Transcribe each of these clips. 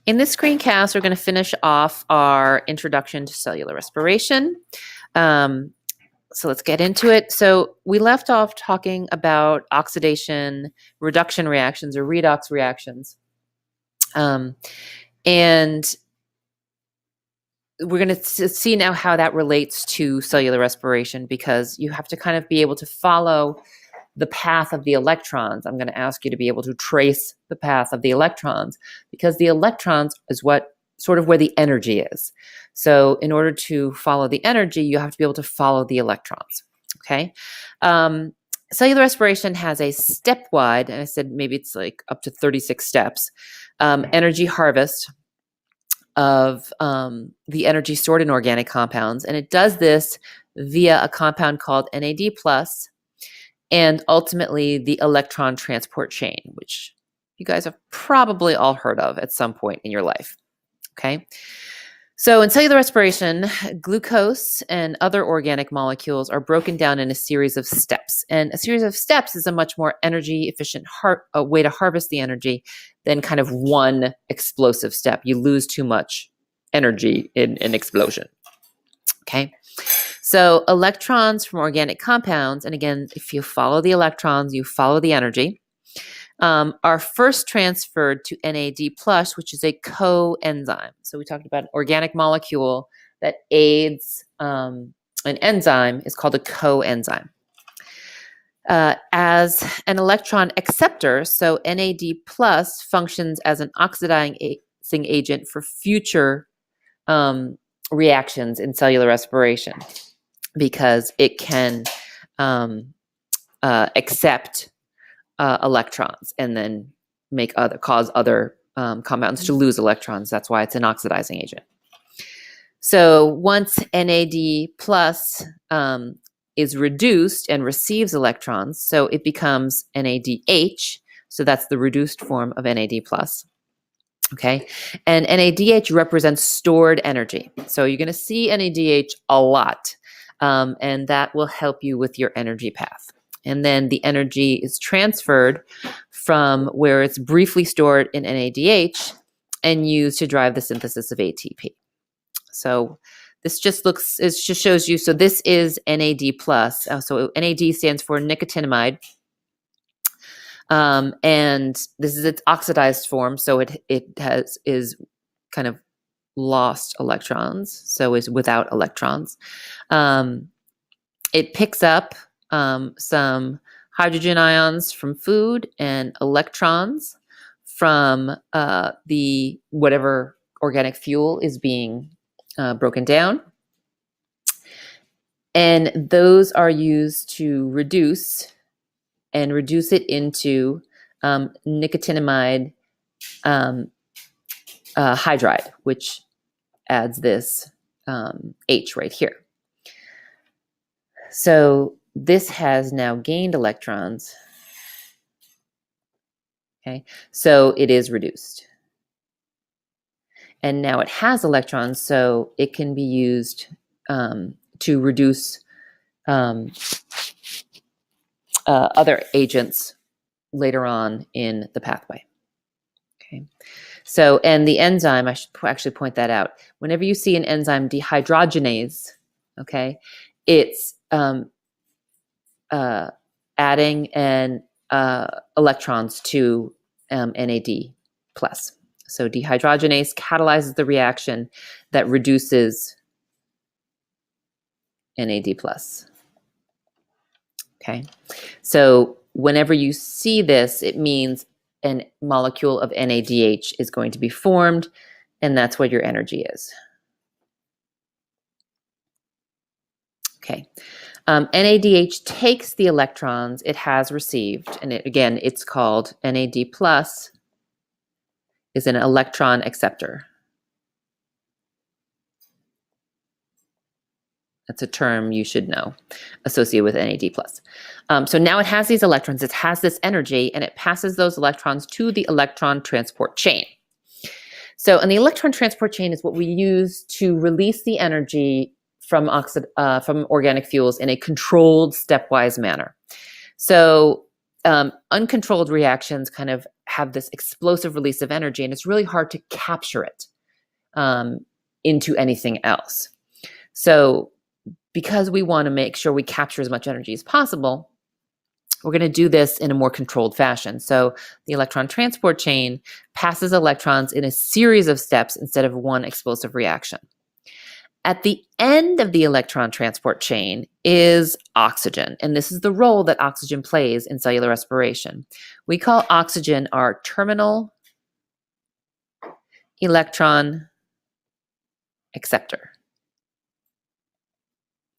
In this screencast, we're going to finish off our introduction to cellular respiration. So let's get into it. So we left off talking about oxidation reduction reactions or redox reactions. And we're going to see now how that relates to cellular respiration, because you have to kind of be able to follow the path of the electrons. I'm going to ask you to be able to trace the path of the electrons, because the electrons is what sort of where the energy is. So in order to follow the energy, you have to be able to follow the electrons. Okay. Cellular respiration has a stepwide, and I said maybe it's like up to 36 steps, energy harvest of the energy stored in organic compounds. And it does this via a compound called NAD+, and ultimately the electron transport chain, which you guys have probably all heard of at some point in your life. Okay. So in cellular respiration, glucose and other organic molecules are broken down in a series of steps. And a series of steps is a much more energy efficient way to harvest the energy than kind of one explosive step. You lose too much energy in an explosion. Okay. So electrons from organic compounds, and again, if you follow the electrons, you follow the energy, are first transferred to NAD+, which is a coenzyme. So we talked about an organic molecule that aids an enzyme is called a coenzyme. As an electron acceptor, so NAD+ functions as an oxidizing agent for future reactions in cellular respiration, because it can accept electrons and then cause other compounds to lose electrons. That's why it's an oxidizing agent. So once NAD+ is reduced and receives electrons, so it becomes NADH. So that's the reduced form of NAD+. Okay, and NADH represents stored energy. So you're going to see NADH a lot, and that will help you with your energy path. And then the energy is transferred from where it's briefly stored in NADH and used to drive the synthesis of ATP. So this just shows you, so this is NAD+. So NAD stands for nicotinamide. And this is its oxidized form, so it is kind of lost electrons, so is without electrons. It picks up some hydrogen ions from food and electrons from the whatever organic fuel is being broken down, and those are used to reduce it into nicotinamide hydride, which adds this H right here. So this has now gained electrons. Okay, so it is reduced. And now it has electrons, so it can be used to reduce other agents later on in the pathway. Okay, so, and the enzyme, I should actually point that out. Whenever you see an enzyme dehydrogenase, okay, it's adding electrons to NAD+. So dehydrogenase catalyzes the reaction that reduces NAD+. Okay, so whenever you see this, it means a molecule of NADH is going to be formed, and that's what your energy is. Okay, NADH takes the electrons it has received, and again, it's called NAD+, is an electron acceptor. That's a term you should know associated with NAD+. So now it has these electrons, it has this energy, and it passes those electrons to the electron transport chain. So, and the electron transport chain is what we use to release the energy from organic fuels in a controlled, stepwise manner. So uncontrolled reactions kind of have this explosive release of energy, and it's really hard to capture it into anything else. So because we want to make sure we capture as much energy as possible, we're going to do this in a more controlled fashion. So the electron transport chain passes electrons in a series of steps instead of one explosive reaction. At the end of the electron transport chain is oxygen, and this is the role that oxygen plays in cellular respiration. We call oxygen our terminal electron acceptor.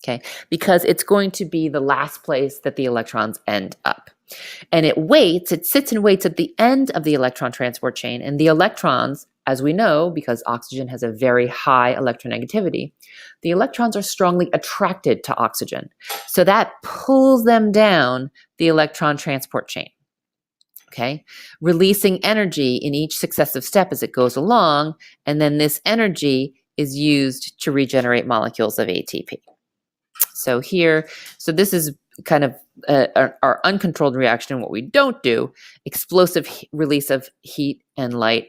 Okay, because it's going to be the last place that the electrons end up. And it sits and waits at the end of the electron transport chain. And the electrons, as we know, because oxygen has a very high electronegativity, the electrons are strongly attracted to oxygen. So that pulls them down the electron transport chain. Okay, releasing energy in each successive step as it goes along. And then this energy is used to regenerate molecules of ATP. So this is kind of our uncontrolled reaction. What we don't do, explosive release of heat and light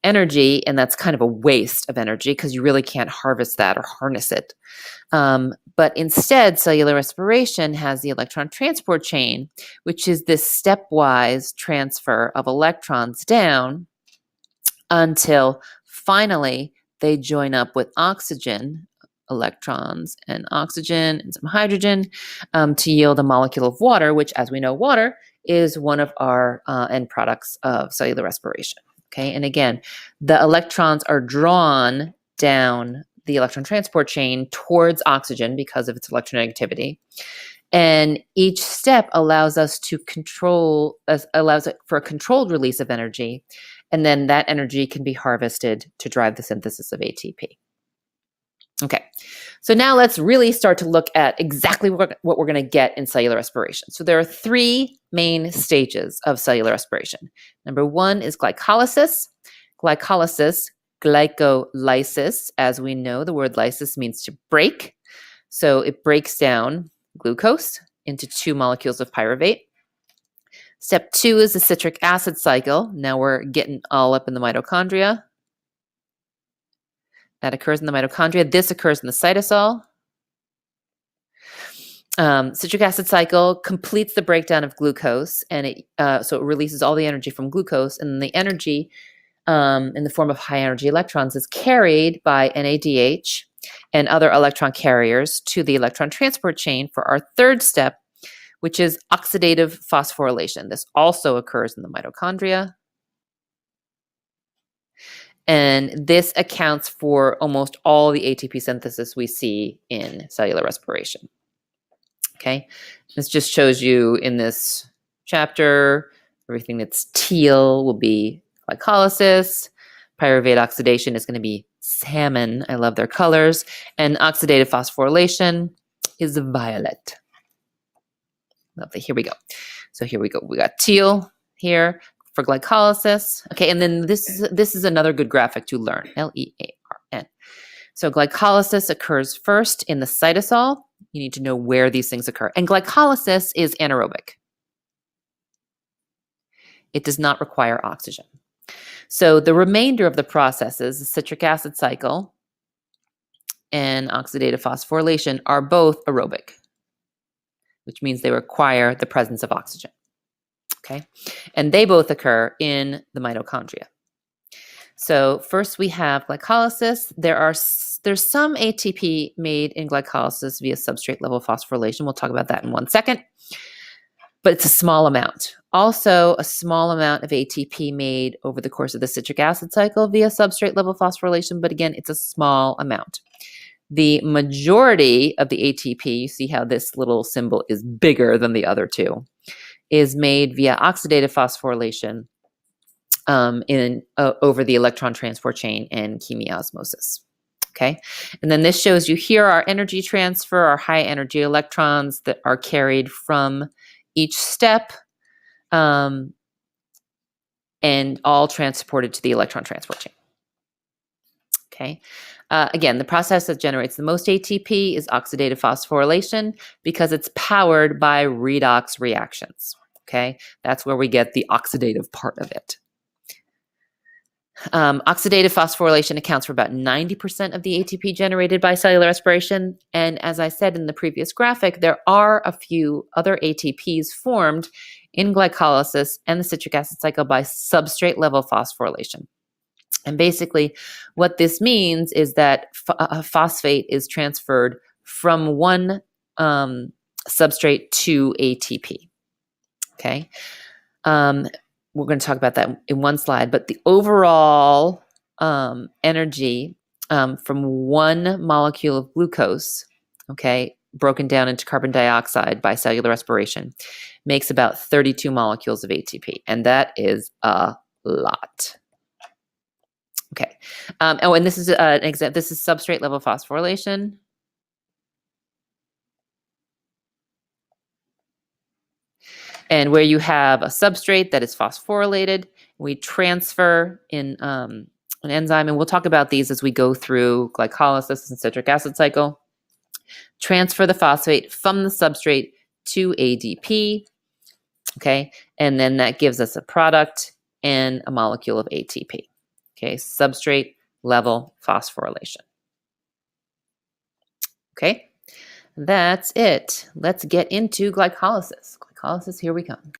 energy, and that's kind of a waste of energy because you really can't harvest that or harness it. But instead, cellular respiration has the electron transport chain, which is this stepwise transfer of electrons down until finally they join up with oxygen, electrons and oxygen and some hydrogen to yield a molecule of water, which, as we know, water is one of our end products of cellular respiration. Okay, and again, the electrons are drawn down the electron transport chain towards oxygen because of its electronegativity. And each step allows us to allows it for a controlled release of energy. And then that energy can be harvested to drive the synthesis of ATP. Okay, so now let's really start to look at exactly what we're going to get in cellular respiration. So there are three main stages of cellular respiration. Number one is glycolysis. Glycolysis, as we know, the word lysis means to break. So it breaks down glucose into two molecules of pyruvate. Step two is the citric acid cycle. Now we're getting all up in the mitochondria. That occurs in the mitochondria. This occurs in the cytosol. Citric acid cycle completes the breakdown of glucose, and so it releases all the energy from glucose, and the energy in the form of high energy electrons is carried by NADH and other electron carriers to the electron transport chain for our third step, which is oxidative phosphorylation. This also occurs in the mitochondria. And this accounts for almost all the ATP synthesis we see in cellular respiration. Okay, this just shows you in this chapter, everything that's teal will be glycolysis. Pyruvate oxidation is going to be salmon. I love their colors. And oxidative phosphorylation is violet. Lovely. Here we go. So here we go. We got teal here for glycolysis. Okay, and then this is another good graphic to learn. Learn. So glycolysis occurs first in the cytosol. You need to know where these things occur. And glycolysis is anaerobic. It does not require oxygen. So the remainder of the processes, the citric acid cycle and oxidative phosphorylation, are both aerobic, which means they require the presence of oxygen. Okay, and they both occur in the mitochondria. So first we have glycolysis. There's some ATP made in glycolysis via substrate-level phosphorylation. We'll talk about that in 1 second. But it's a small amount. Also, a small amount of ATP made over the course of the citric acid cycle via substrate-level phosphorylation. But again, it's a small amount. The majority of the ATP, you see how this little symbol is bigger than the other two, is made via oxidative phosphorylation over the electron transport chain and chemiosmosis. Okay, and then this shows you here our energy transfer, our high energy electrons that are carried from each step and all transported to the electron transport chain. Okay, again, the process that generates the most ATP is oxidative phosphorylation because it's powered by redox reactions. Okay, that's where we get the oxidative part of it. Oxidative phosphorylation accounts for about 90% of the ATP generated by cellular respiration. And as I said in the previous graphic, there are a few other ATPs formed in glycolysis and the citric acid cycle by substrate-level phosphorylation. And basically, what this means is that a phosphate is transferred from one substrate to ATP. Okay. We're going to talk about that in one slide, but the overall energy from one molecule of glucose, okay, broken down into carbon dioxide by cellular respiration, makes about 32 molecules of ATP, and that is a lot. Okay. Oh, and this is an example. This is substrate level phosphorylation. And where you have a substrate that is phosphorylated, we transfer in an enzyme, and we'll talk about these as we go through glycolysis and citric acid cycle. Transfer the phosphate from the substrate to ADP, okay? And then that gives us a product and a molecule of ATP, okay? Substrate level phosphorylation. Okay, that's it. Let's get into glycolysis. Glycolysis, here we come.